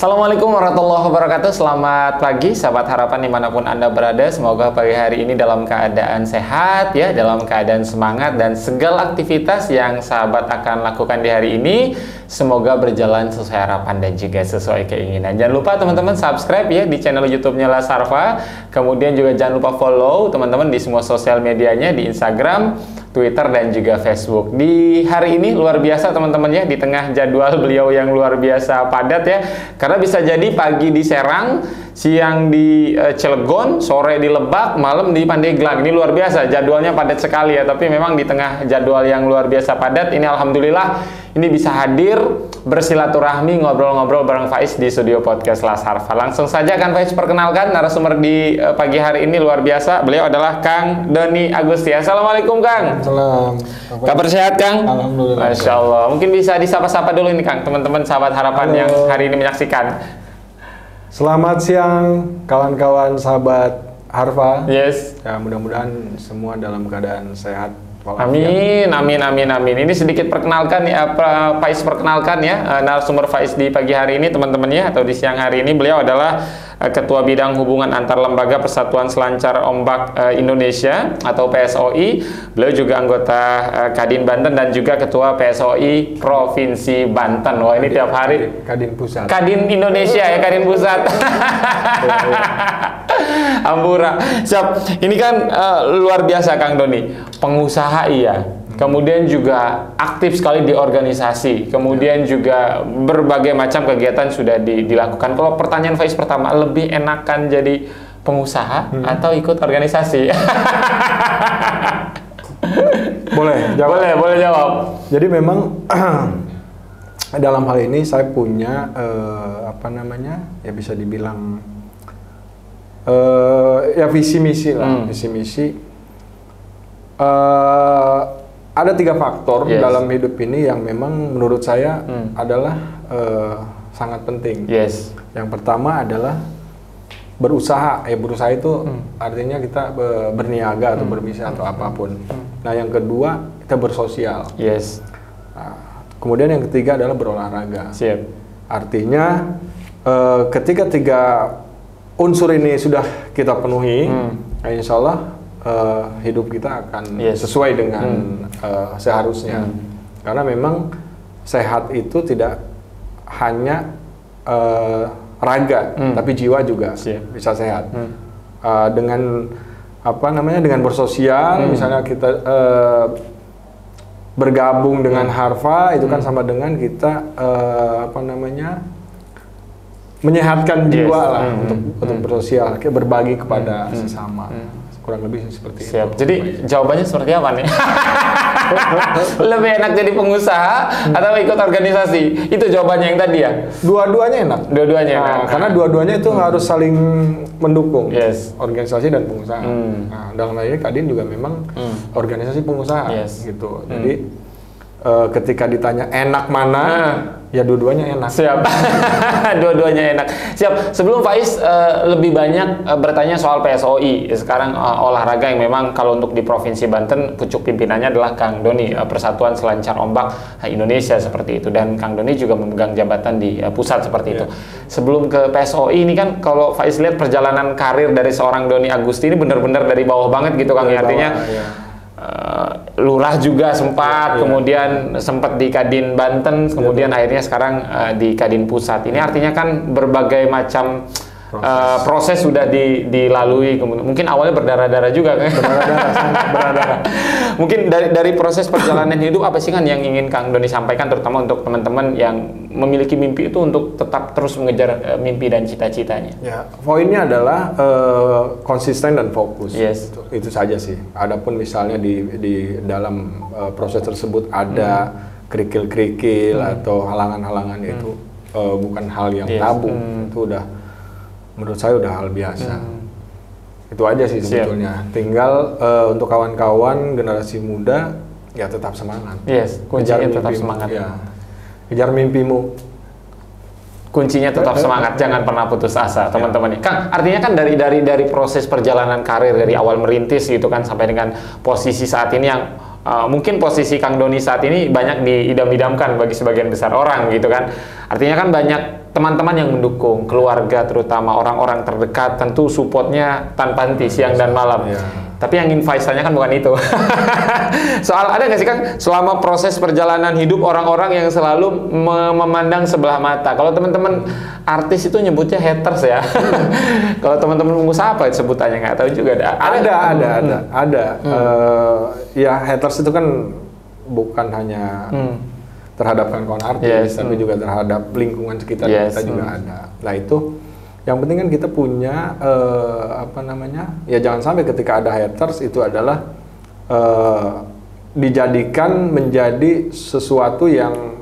Assalamualaikum warahmatullahi wabarakatuh. Selamat pagi sahabat harapan dimanapun Anda berada. Semoga pagi hari ini dalam keadaan sehat ya, dalam keadaan semangat, dan segala aktivitas yang sahabat akan lakukan di hari ini semoga berjalan sesuai harapan dan juga sesuai keinginan. Jangan lupa teman-teman subscribe ya di channel YouTube-nya Las Harfa. Kemudian juga jangan lupa follow teman-teman di semua sosial medianya, di Instagram, Twitter, dan juga Facebook. Di hari ini luar biasa teman-teman ya, di tengah jadwal beliau yang luar biasa padat ya, karena bisa jadi pagi di Serang, siang di Cilegon, sore di Lebak, malam di Pandeglang. Ini luar biasa, jadwalnya padat sekali ya, tapi memang di tengah jadwal yang luar biasa padat ini alhamdulillah ini bisa hadir bersilaturahmi, ngobrol-ngobrol bareng Faiz di studio podcast Las Harfa. Langsung saja kan Faiz perkenalkan narasumber di pagi hari ini luar biasa. Beliau adalah Kang Doni Agusti. Assalamualaikum Kang. Salam. Kabar sehat Kang? Alhamdulillah. Masya Allah. Mungkin bisa disapa-sapa dulu ini Kang, teman-teman sahabat harapan Halo. yang hari ini menyaksikan. Selamat siang kawan-kawan sahabat Harfa. Yes. Ya, mudah-mudahan semua dalam keadaan sehat. Amin, amin, amin, amin. Ini sedikit perkenalkan ya, Faiz perkenalkan ya narasumber Faiz di pagi hari ini teman-teman ya, atau di siang hari ini. Beliau adalah Ketua Bidang Hubungan Antar Lembaga Persatuan Selancar Ombak Indonesia atau PSOI. Beliau juga anggota Kadin Banten dan juga Ketua PSOI Provinsi Banten. Wah, ini tiap hari Kadin Pusat. Kadin Indonesia ya, Kadin Pusat. Ampura. Siap. Ini kan luar biasa Kang Doni. Pengusaha iya. Kemudian juga aktif sekali di organisasi. Kemudian juga berbagai macam kegiatan sudah dilakukan. Kalau pertanyaan Faiz pertama, lebih enakan jadi pengusaha atau ikut organisasi? Boleh jawab. Boleh jawab. Jadi memang dalam hal ini saya punya ya bisa dibilang ya visi misi lah, visi misi. Ada 3 faktor dalam hidup ini yang memang menurut saya adalah sangat penting. Yes. Yang pertama adalah berusaha. Berusaha itu artinya kita berniaga atau berbisnis atau apapun. Nah, yang kedua kita bersosial. Yes. Nah, kemudian yang ketiga adalah berolahraga. Siap. Artinya ketika 3 unsur ini sudah kita penuhi, insya Allah hidup kita akan sesuai dengan seharusnya. Karena memang sehat itu tidak hanya raga, tapi jiwa juga bisa sehat. Dengan dengan bersosial, misalnya kita bergabung dengan Harfa, itu kan sama dengan kita menyehatkan jiwa lah untuk bersosial, berbagi kepada sesama. Kurang lebih seperti itu. Jadi jawabannya seperti apa nih? Lebih enak jadi pengusaha atau ikut organisasi? Itu jawabannya yang tadi ya? Dua-duanya enak. Dua-duanya enak. Karena dua-duanya itu harus saling mendukung. Yes. Organisasi dan pengusaha. Nah, dalam hal ini Kadin juga memang organisasi pengusaha. Gitu. Jadi ketika ditanya enak mana, ya dua-duanya enak. Siap. Dua-duanya enak. Siap. Sebelum Faiz lebih banyak bertanya soal PSOI, sekarang olahraga yang memang kalau untuk di Provinsi Banten pucuk pimpinannya adalah Kang Doni, Persatuan Selancar Ombak Indonesia seperti itu, dan Kang Doni juga memegang jabatan di pusat seperti itu. Sebelum ke PSOI ini kan kalau Faiz lihat perjalanan karir dari seorang Doni Agusti ini benar-benar dari bawah banget gitu Kang. Artinya lurah juga sempat, kemudian sempat di Kadin Banten, kemudian akhirnya sekarang di Kadin Pusat. Ini artinya kan berbagai macam proses sudah dilalui. Mungkin awalnya berdarah-darah juga kan? Berdarah-darah. Mungkin dari proses perjalanan hidup apa sih kan yang ingin Kang Doni sampaikan, terutama untuk teman-teman yang memiliki mimpi itu untuk tetap terus mengejar mimpi dan cita-citanya? Ya, poinnya adalah konsisten dan fokus. Yes. Itu saja sih. Adapun misalnya di dalam proses tersebut ada kerikil-kerikil atau halangan-halangan itu bukan hal yang tabu. Itu udah menurut saya udah hal biasa. Itu aja sih sebetulnya. Tinggal untuk kawan-kawan generasi muda ya tetap semangat. Yes, kuncinya tetap semangat. Ya. Kejar mimpimu. Kuncinya tetap semangat, jangan pernah putus asa, teman-teman. Kang, artinya kan dari proses perjalanan karir dari awal merintis gitu kan sampai dengan posisi saat ini yang mungkin posisi Kang Doni saat ini banyak diidam-idamkan bagi sebagian besar orang gitu kan. Artinya kan banyak teman-teman yang mendukung, keluarga terutama orang-orang terdekat tentu supportnya tanpa henti siang dan malam. Tapi yang ingin Faisalnya kan bukan itu. Soal ada nggak sih Kang, selama proses perjalanan hidup orang-orang yang selalu memandang sebelah mata. Kalau teman-teman artis itu nyebutnya haters ya. Kalau teman-teman pengusaha apa sebutannya nggak tahu juga. Ada. Ya haters itu kan bukan hanya terhadap kawan-kawan artis, tapi juga terhadap lingkungan sekitar kita juga ada. Nah itu. Yang penting kan kita punya ya jangan sampai ketika ada haters itu adalah dijadikan menjadi sesuatu yang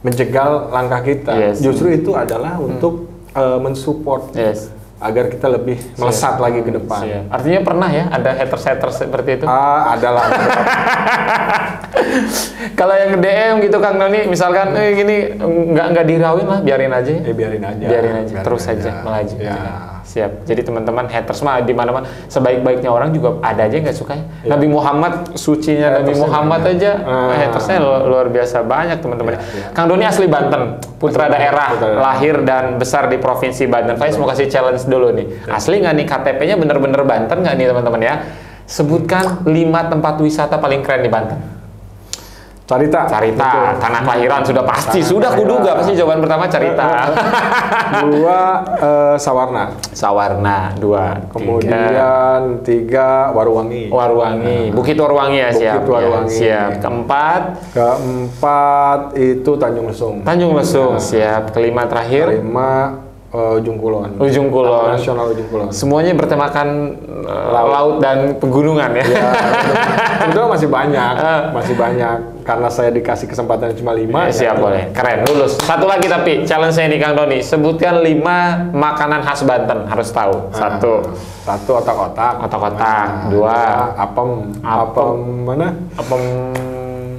menjegal langkah kita. Justru itu adalah untuk mensupport agar kita lebih melesat lagi ke depan. Artinya pernah ya ada haters seperti itu? Adalah. Kalau yang DM gitu Kang Doni, misalkan gini nggak dirawin lah, biarin aja. Biarin aja. Terus aja melaju. Ya. Siap. Jadi teman-teman haters mah di mana-mana, sebaik-baiknya orang juga ada aja nggak suka. Nabi Muhammad, sucinya Nabi Muhammad aja hatersnya luar biasa banyak teman-teman. Kang Doni asli Banten, putra daerah, lahir dan besar di provinsi Banten. Faiz mau kasih challenge dulu nih. Asli nggak nih KTP-nya bener-bener Banten nggak nih teman-teman ya? Sebutkan 5 tempat wisata paling keren di Banten. Carita, tanah kelahiran sudah pasti, sudah kuduga pasti jawaban pertama Carita. 2 Sawarna, 2. Kemudian 3 Waruwangi, Bukit Waruwangi ya, siap. Siap. Keempat itu Tanjung Lesung, siap. Kelima terakhir. Ujung Kulon. Nasional Ujung Kulon. Semuanya bertemakan laut dan pegunungan ya. Sebetulnya masih banyak. Karena saya dikasih kesempatan cuma 5. Siap, boleh. Keren, lulus. Satu lagi tapi challenge-nya ini Kang Doni. Sebutkan 5 makanan khas Banten, harus tahu. 1 otak-otak. 2 apem mana? Apem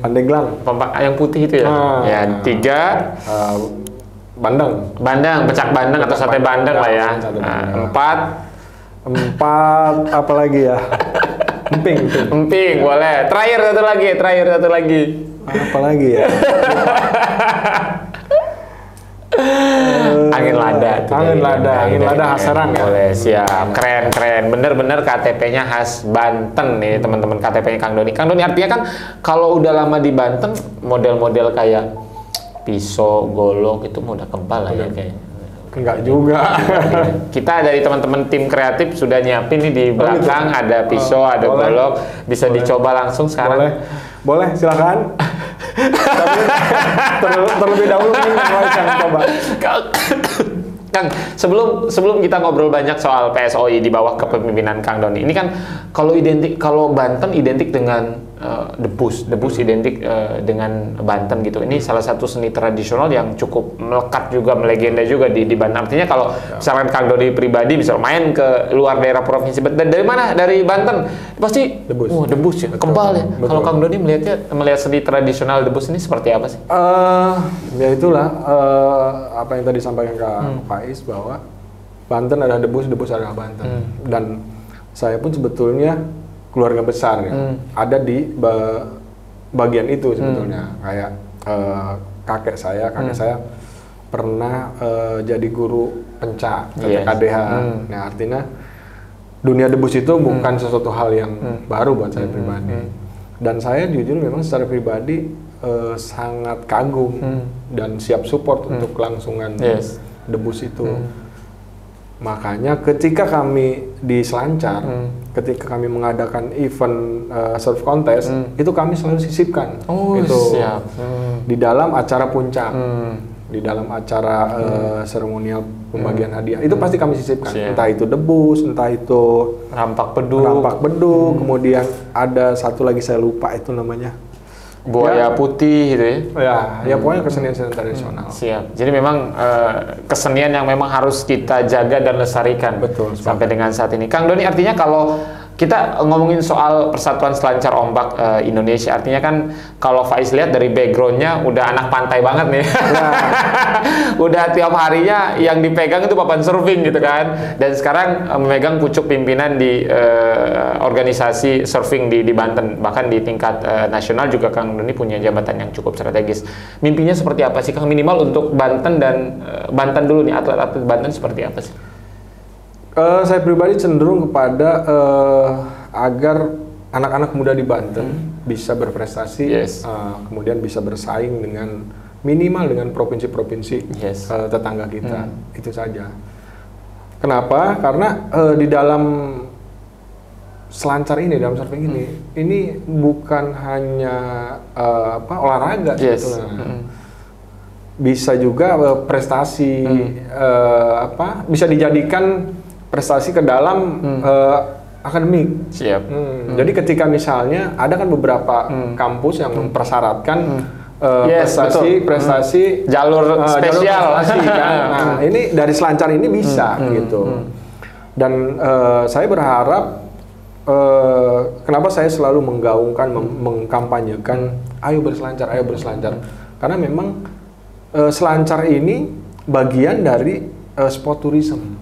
Pandeglang. Yang putih itu ya. 3 Bandeng, pecak bandeng atau sate bandeng lah ya. 4 apa lagi ya? Emping boleh. Terakhir satu lagi. Apa lagi ya? Angin lada khas Serang ya. Boleh, siap. Keren. Bener-bener KTP-nya khas Banten nih teman-teman, KTP-nya Kang Doni. Kang Doni artinya kan kalau udah lama di Banten model-model kayak pisau, golok itu udah kebal lah ya kayaknya. Enggak juga. Kita dari teman-teman tim kreatif sudah nyiapin nih di belakang ada pisau, ada golok, bisa dicoba langsung sekarang. Boleh, silakan. Tapi terlebih dahulu nih coba. Kang, sebelum kita ngobrol banyak soal PSOI di bawah kepemimpinan Kang Doni, ini kan kalau Banten identik dengan debus identik dengan Banten gitu. Ini salah satu seni tradisional yang cukup melekat juga, melegenda juga di Banten. Artinya kalau misalkan Kang Doni pribadi bisa main ke luar daerah provinsi, dari mana? Dari Banten, pasti debus ya, kebal ya. Kalau Kang Doni melihat seni tradisional debus ini seperti apa sih? Ya itulah apa yang tadi disampaikan Kak Faiz, bahwa Banten adalah debus adalah Banten. Dan saya pun sebetulnya keluarga besar ya, ada di bagian itu sebetulnya. Kayak kakek saya pernah jadi guru pencak, KDH. Nah artinya dunia debus itu bukan sesuatu hal yang baru buat saya pribadi. Dan saya jujur memang secara pribadi sangat kagum dan siap support untuk kelangsungan debus itu. Makanya ketika kami di Selancar, ketika kami mengadakan event surf contest, itu kami selalu sisipkan di dalam acara puncak, di dalam acara seremonial pembagian hadiah, itu pasti kami sisipkan. Entah itu debus, entah itu rampak beduk, kemudian ada satu lagi saya lupa itu namanya. Buaya putih gitu ya. Ya pokoknya kesenian tradisional. Siap. Jadi memang kesenian yang memang harus kita jaga dan lestarikan. Betul. Sampai dengan saat ini. Kang Doni artinya kalau kita ngomongin soal Persatuan Selancar Ombak Indonesia, artinya kan kalau Faiz lihat dari backgroundnya udah anak pantai banget nih. Udah tiap harinya yang dipegang itu papan surfing gitu kan, dan sekarang memegang pucuk pimpinan di organisasi surfing di Banten, bahkan di tingkat nasional juga Kang Doni punya jabatan yang cukup strategis. Mimpinya seperti apa sih Kang, minimal untuk Banten dan Banten dulu nih, atlet-atlet Banten seperti apa sih? Saya pribadi cenderung kepada agar anak-anak muda di Banten bisa berprestasi, kemudian bisa bersaing dengan minimal dengan provinsi-provinsi tetangga kita, itu saja. Kenapa? Karena di dalam selancar ini, dalam surfing ini bukan hanya olahraga, bisa juga prestasi, bisa dijadikan prestasi ke dalam akademik. Jadi ketika misalnya ada kan beberapa kampus yang mempersyaratkan prestasi jalur spesial. Kan? Nah, ini dari selancar ini bisa gitu. Dan saya berharap, kenapa saya selalu menggaungkan, mengkampanyekan ayo berselancar, karena memang selancar ini bagian dari sport tourism.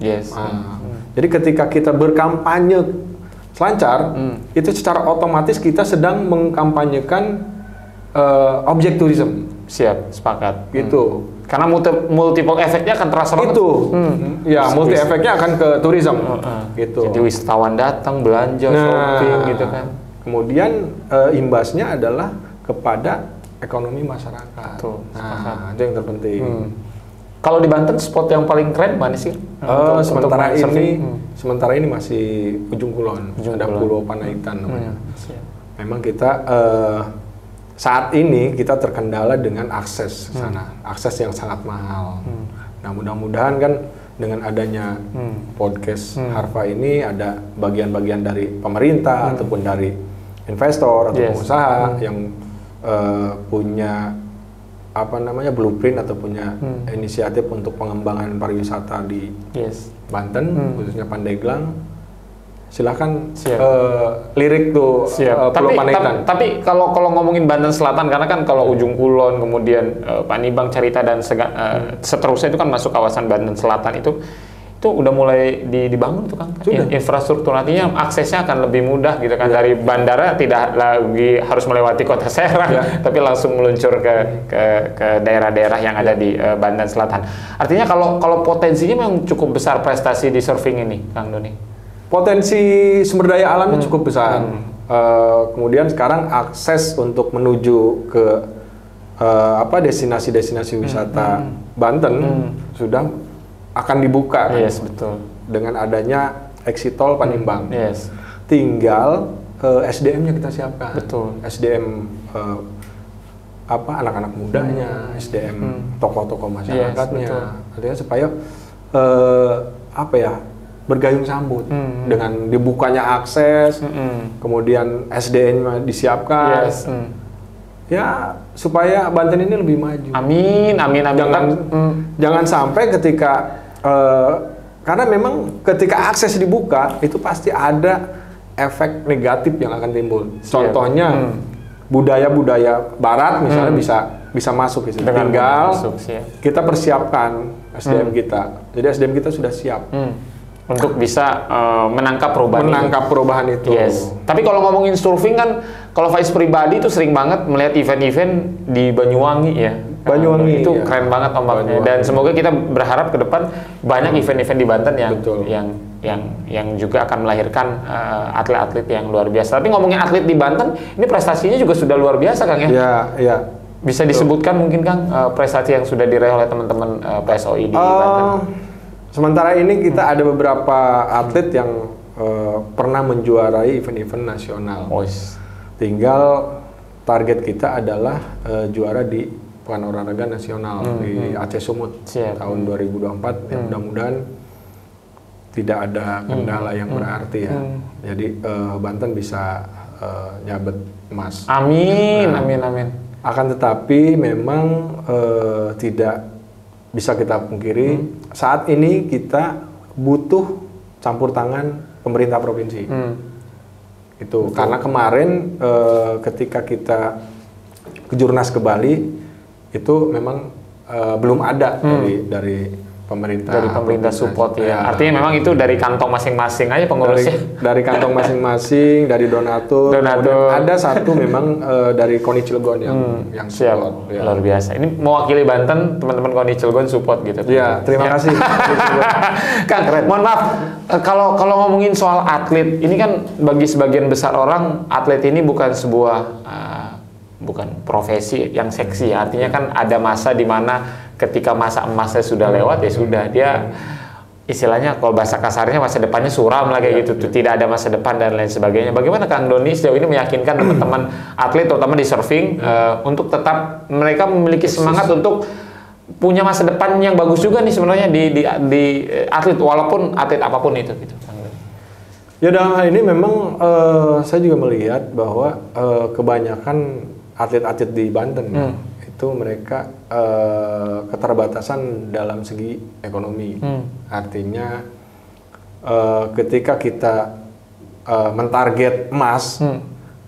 Jadi ketika kita berkampanye selancar, itu secara otomatis kita sedang mengkampanyekan objek tourism. Siap, sepakat. Gitu. Karena multiple efeknya akan terasa banget. Itu. Ya, multi efeknya akan ke tourism. Gitu. Jadi wisatawan datang, belanja, shopping gitu kan. Kemudian imbasnya adalah kepada ekonomi masyarakat. Nah, itu yang terpenting. Kalau di Banten spot yang paling keren mana sih? Sementara ini masih Ujung Kulon. Ada Pulau Panaitan namanya. Memang kita saat ini kita terkendala dengan akses ke sana, akses yang sangat mahal. Nah, mudah-mudahan kan dengan adanya podcast Harfa ini ada bagian-bagian dari pemerintah ataupun dari investor atau pengusaha yang punya blueprint atau punya inisiatif untuk pengembangan pariwisata di Banten, khususnya Pandeglang. Silakan lirik tuh Pulau Panaitan. Tapi kalau ngomongin Banten Selatan, karena kan kalau Ujung Kulon, kemudian Panibang, Carita dan seterusnya itu kan masuk kawasan Banten Selatan, itu udah mulai dibangun tuh Kang. Infrastruktur, artinya aksesnya akan lebih mudah gitu kan, dari bandara tidak lagi harus melewati Kota Serang, tapi langsung meluncur ke daerah-daerah yang ada di Banten Selatan. Artinya kalau potensinya memang cukup besar prestasi di surfing ini, Kang Doni. Potensi sumber daya alamnya cukup besar. Kemudian sekarang akses untuk menuju ke destinasi-destinasi wisata Banten sudah akan dibuka betul. Dengan adanya exit tol Panimbang. Tinggal SDM-nya kita siapkan. Betul. SDM anak-anak mudanya, SDM tokoh-tokoh masyarakatnya. Artinya supaya bergayung sambut dengan dibukanya akses, kemudian SDM-nya disiapkan. Ya, supaya Banten ini lebih maju. Amin. Jangan sampai ketika karena memang ketika akses dibuka itu pasti ada efek negatif yang akan timbul. Contohnya budaya-budaya Barat misalnya bisa masuk gitu. Tinggal kita persiapkan SDM kita. Jadi SDM kita sudah siap untuk bisa menangkap perubahan itu. Tapi kalau ngomongin surfing kan, kalau Faiz pribadi itu sering banget melihat event-event di Banyuwangi ya. Banyuwangi itu keren banget ombaknya. Dan semoga kita berharap ke depan banyak event-event di Banten yang juga akan melahirkan atlet-atlet yang luar biasa. Tapi ngomongin atlet di Banten, ini prestasinya juga sudah luar biasa Kang ya. Iya. Bisa disebutkan mungkin Kang prestasi yang sudah diraih oleh teman-teman PSOI di Banten. Sementara ini kita ada beberapa atlet yang pernah menjuarai event-event nasional. Tinggal target kita adalah juara di Pekan Olahraga Nasional di Aceh Sumut tahun 2024. Ya, mudah-mudahan tidak ada kendala yang berarti ya. Jadi Banten bisa nyabet emas. Amin. Akan tetapi memang tidak bisa kita pungkiri, saat ini kita butuh campur tangan pemerintah provinsi. Itu karena kemarin ketika kita kejurnas ke Bali itu memang belum ada dari pemerintah support ya. Artinya memang itu dari kantong masing-masing aja pengurusnya. Dari kantong masing-masing, dari donatur. Ada satu memang dari KONI Cilegon yang support. Ya. Luar biasa. Ini mewakili Banten, teman-teman KONI Cilegon support gitu. Iya, terima kasih. Kang, mohon maaf, kalau ngomongin soal atlet, ini kan bagi sebagian besar orang atlet ini bukan sebuah bukan profesi yang seksi. Artinya kan ada masa di mana ketika masa emasnya sudah lewat ya sudah, dia istilahnya kalau bahasa kasarnya masa depannya suram lah kayak gitu, tidak ada masa depan dan lain sebagainya. Bagaimana Kang Doni sejauh ini meyakinkan teman-teman atlet terutama di surfing untuk tetap mereka memiliki semangat untuk punya masa depan yang bagus juga nih sebenarnya di atlet walaupun atlet apapun itu gitu. Ya dalam hal ini memang saya juga melihat bahwa kebanyakan atlet-atlet di Banten itu mereka keterbatasan dalam segi ekonomi. Artinya ketika kita mentarget emas,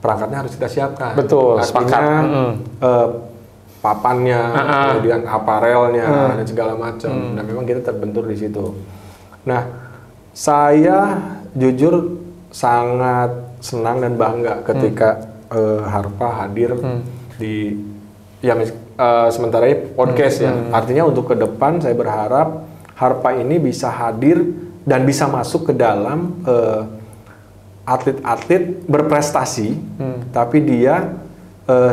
perangkatnya harus kita siapkan. Betul. Artinya papannya, kemudian aparelnya dan segala macam. Dan memang kita terbentur di situ. Nah, saya jujur sangat senang dan bangga ketika Harpa hadir di sementara ini podcast ya. Artinya untuk ke depan saya berharap Harpa ini bisa hadir dan bisa masuk ke dalam atlet-atlet berprestasi, tapi dia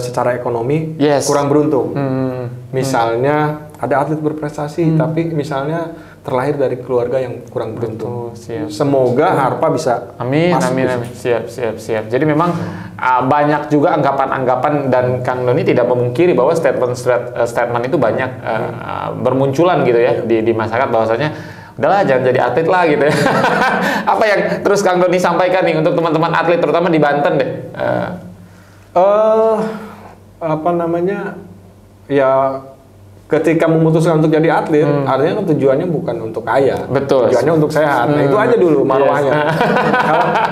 secara ekonomi kurang beruntung. Misalnya ada atlet berprestasi, tapi misalnya terlahir dari keluarga yang kurang beruntung. Semoga Harpa bisa masuk. Amin. Siap. Jadi memang banyak juga anggapan-anggapan dan Kang Doni tidak memungkiri bahwa statement itu banyak bermunculan gitu ya di masyarakat bahwasanya udahlah jangan jadi atlet lah gitu ya. Apa yang terus Kang Doni sampaikan nih untuk teman-teman atlet terutama di Banten deh? Ya ketika memutuskan untuk jadi atlet, artinya kan tujuannya bukan untuk kaya. Betul. Tujuannya untuk sehat. Nah itu aja dulu marwahnya.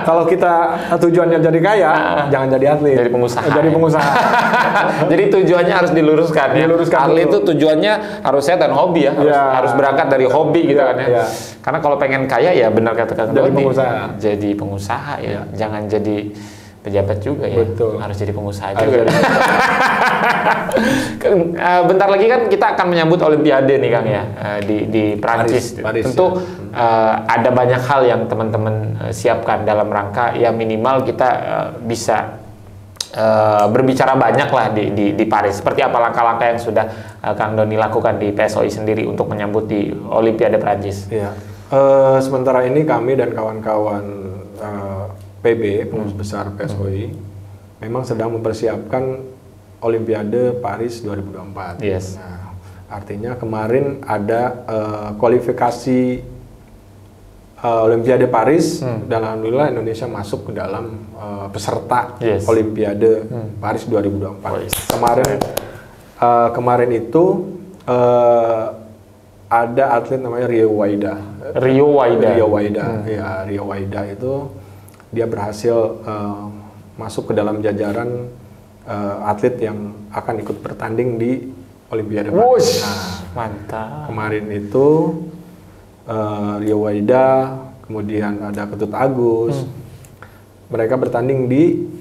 Kalau kita tujuannya jadi kaya, jangan jadi atlet. Jadi pengusaha. Jadi tujuannya harus diluruskan ya. Atlet itu tujuannya harus sehat dan hobi ya. Harus berangkat dari hobi gitu kan ya. Karena kalau pengen kaya ya benar kata Kang Doni. Jadi pengusaha ya. Jangan jadi pejabat juga ya. Betul. Harus jadi pengusaha juga. Bentar lagi kan kita akan menyambut Olimpiade nih Kang ya di Prancis. Paris, tentu ada banyak hal yang teman-teman siapkan dalam rangka ya minimal kita bisa berbicara banyak lah di Paris. Seperti apa langkah-langkah yang sudah Kang Doni lakukan di PSOI sendiri untuk menyambut di Olimpiade Prancis? Iya. Sementara ini kami dan kawan-kawan PB, pengurus besar PSOI, memang sedang mempersiapkan Olimpiade Paris 2024. Yes. Nah, artinya kemarin ada kualifikasi Olimpiade Paris dan alhamdulillah Indonesia masuk ke dalam peserta Olimpiade Paris 2024. Kemarin itu ada atlet namanya Rio Waida. Ya, Rio Waida itu dia berhasil masuk ke dalam jajaran atlet yang akan ikut bertanding di Olimpiade Paris. Mantap. Kemarin itu Rio Waida, kemudian ada Ketut Agus, mereka bertanding di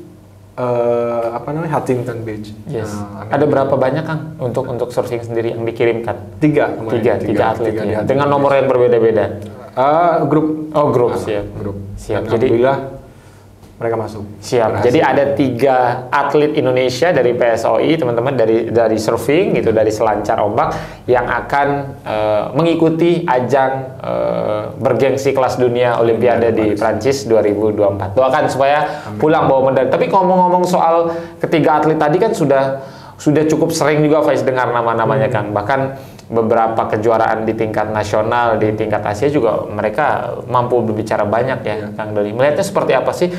Huntington Beach. Yes. Ada berapa banyak Kang untuk surfing sendiri yang dikirimkan? Tiga atlet ya. Dengan nomor yang berbeda-beda. Grup. Siap. Jadi mereka masuk. Siap. Jadi ada 3 atlet Indonesia dari PSOI, teman-teman dari surfing gitu, dari selancar ombak yang akan mengikuti ajang bergengsi kelas dunia Olimpiade di Prancis 2024. Doakan supaya pulang bawa medali. Tapi ngomong-ngomong soal ketiga atlet tadi kan sudah cukup sering juga Faiz dengar nama-namanya Kang. Bahkan beberapa kejuaraan di tingkat nasional, di tingkat Asia juga mereka mampu berbicara banyak ya Kang Doni. Melihatnya seperti apa sih?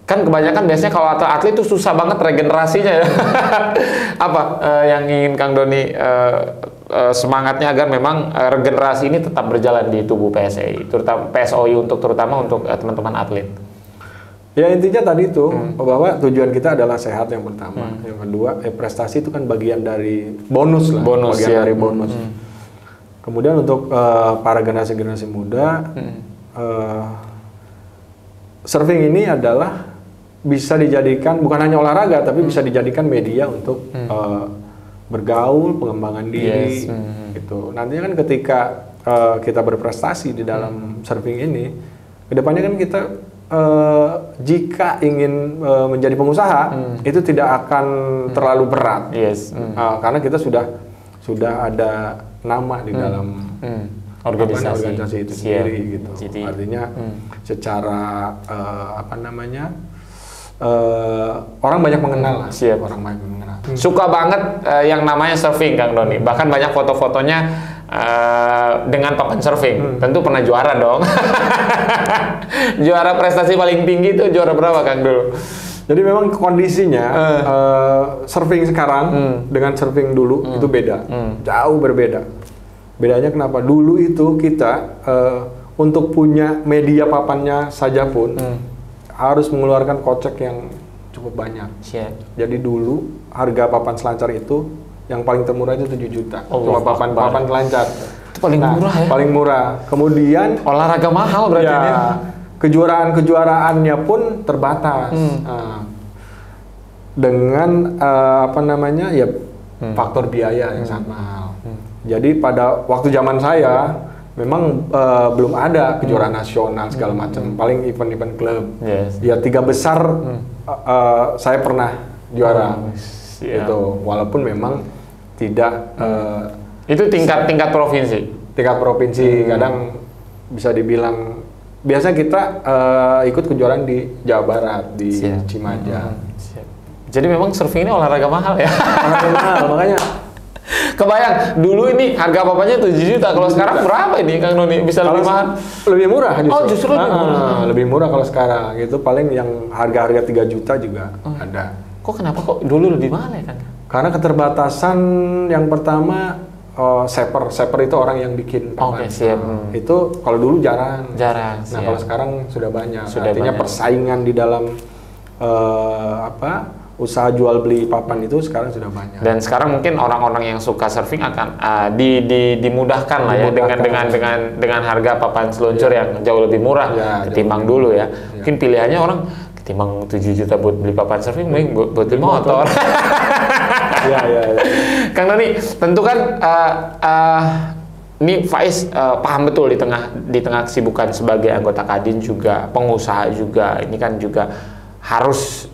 Kan kebanyakan biasanya kalau atlet itu susah banget regenerasinya ya. Apa yang ingin Kang Doni semangatnya agar memang regenerasi ini tetap berjalan di tubuh PSOI, terutama PSOI terutama untuk teman-teman atlet? Ya intinya tadi itu bahwa tujuan kita adalah sehat yang pertama. Yang kedua, prestasi itu kan bagian dari bonus lah, bagian dari bonus. Kemudian untuk para generasi muda, surfing ini adalah bisa dijadikan bukan hanya olahraga, tapi bisa dijadikan media untuk bergaul, pengembangan diri, gitu. Nantinya kan ketika kita berprestasi di dalam surfing ini, kedepannya kan kita jika ingin menjadi pengusaha itu tidak akan terlalu berat, karena kita sudah ada nama di dalam organisasi itu sendiri, gitu. Jadi, artinya secara orang banyak mengenal lah. Orang banyak mengenal. Suka banget yang namanya surfing, Kang Doni. Bahkan banyak foto-fotonya dengan papan surfing. Tentu pernah juara dong. Juara prestasi paling tinggi itu juara berapa, Kang dulu? Jadi memang kondisinya surfing sekarang dengan surfing dulu itu beda, jauh berbeda. Bedanya kenapa? Dulu itu kita untuk punya media papannya saja pun harus mengeluarkan kocek yang cukup banyak. Jadi dulu harga papan selancar itu yang paling termurah itu 7 juta. Cuma papan selancar. Itu paling murah ya? Paling murah. Kemudian olahraga mahal berarti ini. Kejuaraannya pun terbatas. Dengan faktor biaya yang sangat mahal. Jadi pada waktu zaman saya memang belum ada kejuaraan nasional segala macam, paling event-event klub. Ya 3 besar saya pernah juara. Itu walaupun memang tidak itu tingkat provinsi. Tingkat provinsi kadang bisa dibilang biasa kita ikut kejuaraan di Jawa Barat di Cimaja. Jadi memang surfing ini olahraga mahal ya. Olahraga mahal, makanya kebayang dulu ini harga papanya 7 juta. Kalau sekarang berapa ini, Kang Doni? Bisa lebih mahal? Lebih murah justru. Oh, justru lebih murah. Lebih murah kalau sekarang. Itu paling yang harga-harga 3 juta juga ada. Kenapa dulu lebih mahal ya, Kang? Karena keterbatasan yang pertama shaper itu orang yang bikin papan. Itu kalau dulu jarang. Nah, kalau sekarang sudah banyak. Artinya persaingan di dalam usaha jual beli papan itu sekarang sudah banyak. Dan sekarang mungkin orang-orang yang suka surfing akan dimudahkan lah ya dengan harga papan seluncur yang jauh lebih murah ketimbang dulu ya. Mungkin pilihannya orang ketimbang 7 juta buat beli papan surfing, mending buat beli motor. Kang Doni, tentu kan ini Faiz paham betul di tengah kesibukan sebagai anggota Kadin juga, pengusaha juga, ini kan juga harus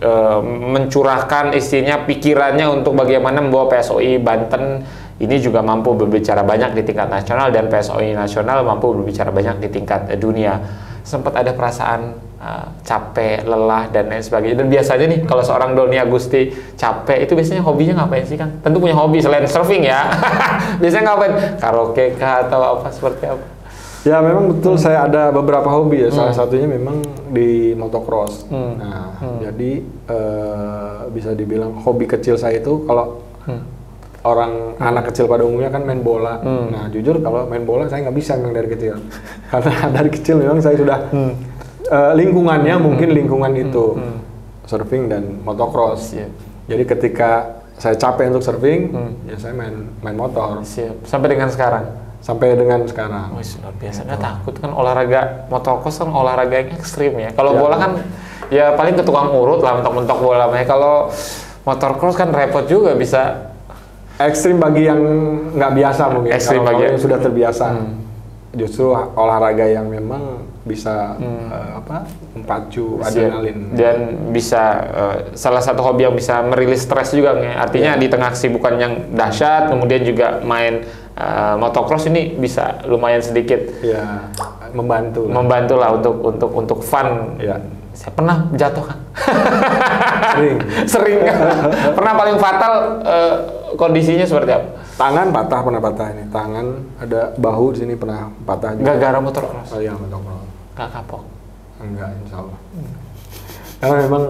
mencurahkan istrinya pikirannya untuk bagaimana membawa PSOI Banten ini juga mampu berbicara banyak di tingkat nasional dan PSOI nasional mampu berbicara banyak di tingkat dunia. Sempat ada perasaan capek, lelah dan lain sebagainya. Dan biasanya nih kalau seorang Doni Agusti capek itu biasanya hobinya ngapain sih, Kang? Tentu punya hobi selain surfing ya. Biasanya ngapain? Karaoke kah atau apa seperti apa? Ya memang betul saya ada beberapa hobi ya. Salah satunya memang di motocross. Jadi bisa dibilang hobi kecil saya itu kalau orang anak kecil pada umumnya kan main bola. Nah jujur kalau main bola saya nggak bisa memang dari kecil. Karena dari kecil memang saya sudah lingkungannya mungkin lingkungan itu surfing dan motocross. Jadi ketika saya capek untuk surfing, ya saya main motor. Sampai dengan sekarang. Luar biasa. Nggak takut kan olahraga motocross kan olahraga yang ekstrim ya. Kalau bola kan ya paling ke tukang urut lah mentok-mentok bola. Kalau motocross kan repot juga, bisa ekstrim bagi yang nggak biasa mungkin. Ekstrim bagi yang sudah terbiasa. Justru olahraga yang memang bisa memacu adrenalin dan bisa salah satu hobi yang bisa merilis stres juga ya. Artinya di tengah kesibukan yang dahsyat kemudian juga main motocross ini bisa lumayan sedikit membantu lah untuk fun. Saya pernah jatuh, kan? Sering. Pernah paling fatal kondisinya seperti apa? Tangan pernah patah ini. Tangan ada bahu di sini pernah patah. Gara-gara motocross? Oh iya, motocross. Nggak kapok? Enggak, insya Allah. Karena memang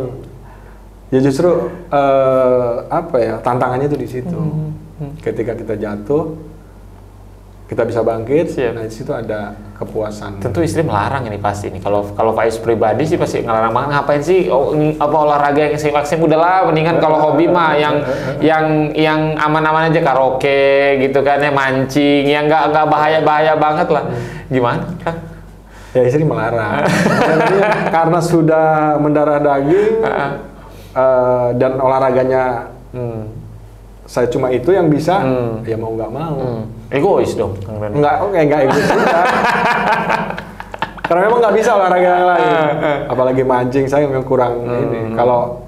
ya justru tantangannya itu di situ. Ketika kita jatuh, kita bisa bangkit. Siap. Nah di situ ada kepuasan. Tentu istri melarang ini pasti nih. Kalau Faiz pribadi sih pasti ngelarang banget. Ngapain sih apa olahraga yang ekstrim udahlah, mendingan kalau hobi mah yang aman-aman aja, karaoke gitu kan ya, mancing yang nggak bahaya banget lah. Gimana Kang? Ya istri melarang. Karena sudah mendarah daging dan olahraganya saya cuma itu yang bisa, ya mau nggak mau. Egois dong. Enggak egois juga. Karena memang nggak bisa olahraga yang lain. Apalagi mancing saya memang kurang ini. Kalau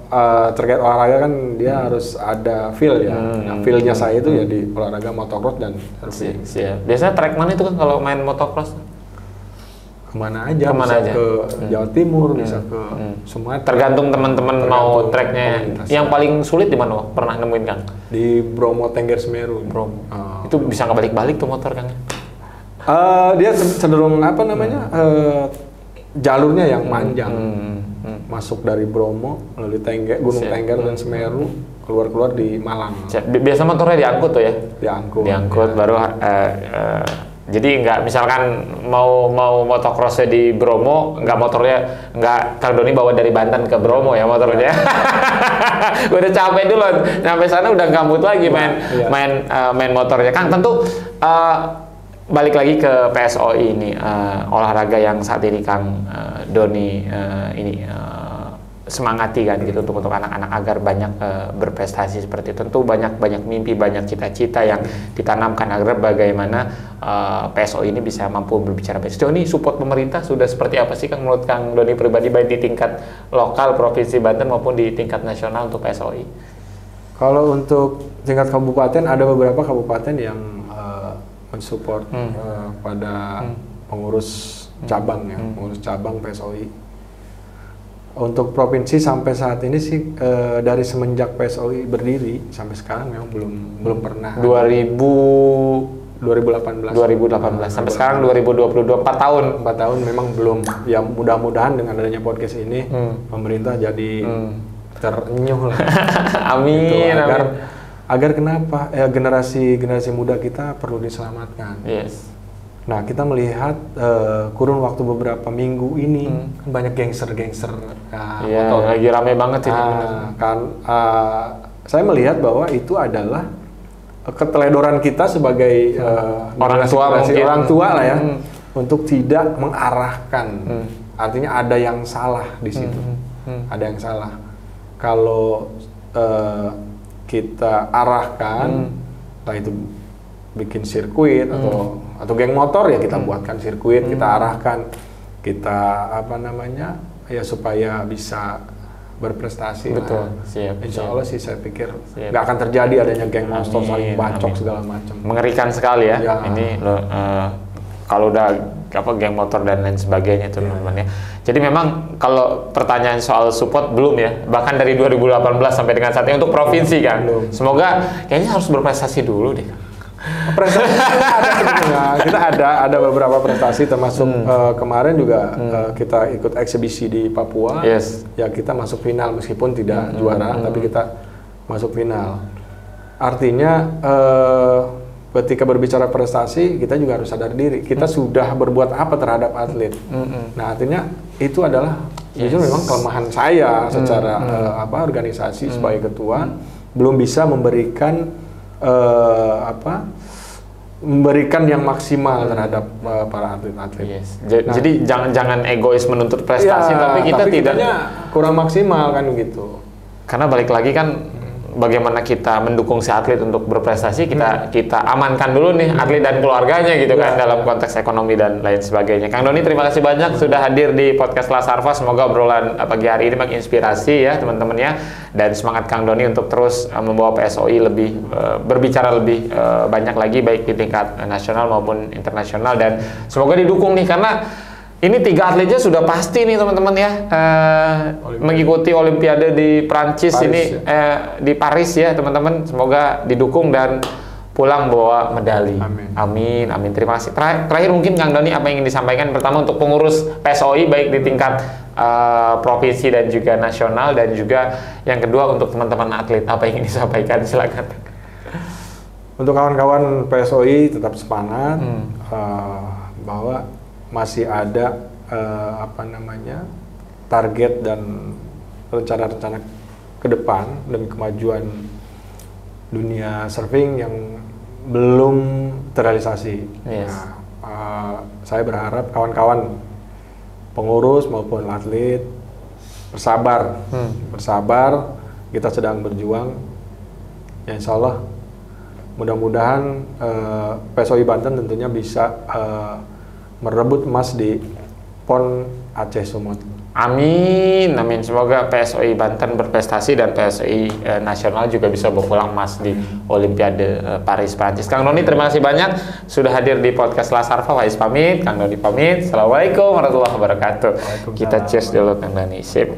terkait olahraga kan dia harus ada feel ya. Nah, feel-nya saya itu ya di olahraga motocross dan surfing. Siap. Biasanya track mana itu kan kalau main motocross? Kemana aja, bisa ke Jawa Timur, bisa ke Sumatera. Tergantung teman-teman mau treknya. Yang paling sulit di mana pernah nemuin Kang? Di Bromo Tengger Semeru. Bromo. Itu bisa nggak balik-balik tuh motor Kang? Dia cenderung apa namanya jalurnya yang panjang. Masuk dari Bromo melalui Gunung Tengger dan Semeru, keluar di Malang. Biasa motornya diangkut tuh ya? Diangkut baru jadi nggak misalkan mau motocrossnya di Bromo, nggak Kang Doni bawa dari Banten ke Bromo ya motornya. Udah capek dulu, sampai sana udah gabut lagi main motornya. Kang tentu balik lagi ke PSOI ini, olahraga yang saat ini Kang Doni semangati kan gitu untuk anak-anak agar banyak berprestasi seperti itu. Tentu banyak mimpi, banyak cita-cita yang ditanamkan agar bagaimana PSO ini bisa mampu berbicara. Sejauh ini support pemerintah sudah seperti apa sih Kang menurut Kang Doni pribadi, baik di tingkat lokal Provinsi Banten maupun di tingkat nasional untuk PSOI? Kalau untuk tingkat kabupaten ada beberapa kabupaten yang mensupport pada pengurus cabang ya, pengurus cabang PSOI. Untuk provinsi sampai saat ini sih dari semenjak PSOI berdiri sampai sekarang memang belum pernah. 2018 sampai sekarang 2022, 4 tahun. 4 tahun memang belum. Ya mudah-mudahan dengan adanya podcast ini pemerintah jadi terenyuh lah. Amin, gitu, agar kenapa generasi muda kita perlu diselamatkan. Yes. Nah, kita melihat kurun waktu beberapa minggu ini kan banyak gangster motor. Lagi rame banget ini. Saya melihat bahwa itu adalah keteledoran kita sebagai orang tua lah ya, untuk tidak mengarahkan. Artinya ada yang salah di situ. Ada yang salah. Kalau kita arahkan, entah itu bikin sirkuit atau geng motor ya kita buatkan sirkuit, kita arahkan, kita supaya bisa berprestasi. Betul. Nah, Siap. Insya Allah sih saya pikir nggak akan terjadi adanya geng monster saling bacok segala macam. Mengerikan sekali ya. Ini kalau udah geng motor dan lain sebagainya teman-teman ya. Jadi memang kalau pertanyaan soal support belum ya, bahkan dari 2018 sampai dengan saat ini untuk provinsi kan. Semoga kayaknya harus berprestasi dulu deh. Prestasi ada sebenarnya. Kita ada beberapa prestasi termasuk kemarin juga kita ikut eksibisi di Papua. Yes. Ya kita masuk final meskipun tidak juara, tapi kita masuk final. Artinya ketika berbicara prestasi kita juga harus sadar diri. Kita sudah berbuat apa terhadap atlet. Nah artinya itu adalah justru memang kelemahan saya secara organisasi sebagai ketua, belum bisa memberikan memberikan yang maksimal terhadap para atlet-atlet. Yes. Jadi jangan egois menuntut prestasi, tapi kita tidak kurang maksimal kan begitu. Karena balik lagi kan bagaimana kita mendukung si atlet untuk berprestasi, kita amankan dulu nih atlet dan keluarganya gitu kan dalam konteks ekonomi dan lain sebagainya. Kang Doni terima kasih banyak sudah hadir di podcast Lasarva. Semoga obrolan pagi hari ini menginspirasi ya teman-teman ya, dan semangat Kang Doni untuk terus membawa PSOI lebih berbicara lebih banyak lagi baik di tingkat nasional maupun internasional, dan semoga didukung nih karena ini 3 atletnya sudah pasti nih teman-teman ya, mengikuti Olimpiade di Prancis ini di Paris ya teman-teman. Semoga didukung dan pulang bawa medali. Amin. Terima kasih. Terakhir mungkin Kang Doni apa yang ingin disampaikan pertama untuk pengurus PSOI baik di tingkat provinsi dan juga nasional, dan juga yang kedua untuk teman-teman atlet apa yang ingin disampaikan, silakan. Untuk kawan-kawan PSOI tetap semangat bahwa masih ada target dan rencana-rencana ke depan demi kemajuan dunia surfing yang belum terrealisasi. Yes. Saya berharap kawan-kawan pengurus maupun atlet bersabar, kita sedang berjuang. Ya, insya Allah mudah-mudahan PSOI Banten tentunya bisa merebut emas di PON Aceh Sumut. Amin, amin. Semoga PSOI Banten berprestasi dan PSOI nasional juga bisa berpulang emas di Olimpiade Paris Prancis. Kang Doni, terima kasih banyak sudah hadir di podcast Kelas Arfa. Faiz pamit, Kang Doni pamit. Assalamualaikum warahmatullahi wabarakatuh. Kita cheers dulu, Kang Doni. Sip.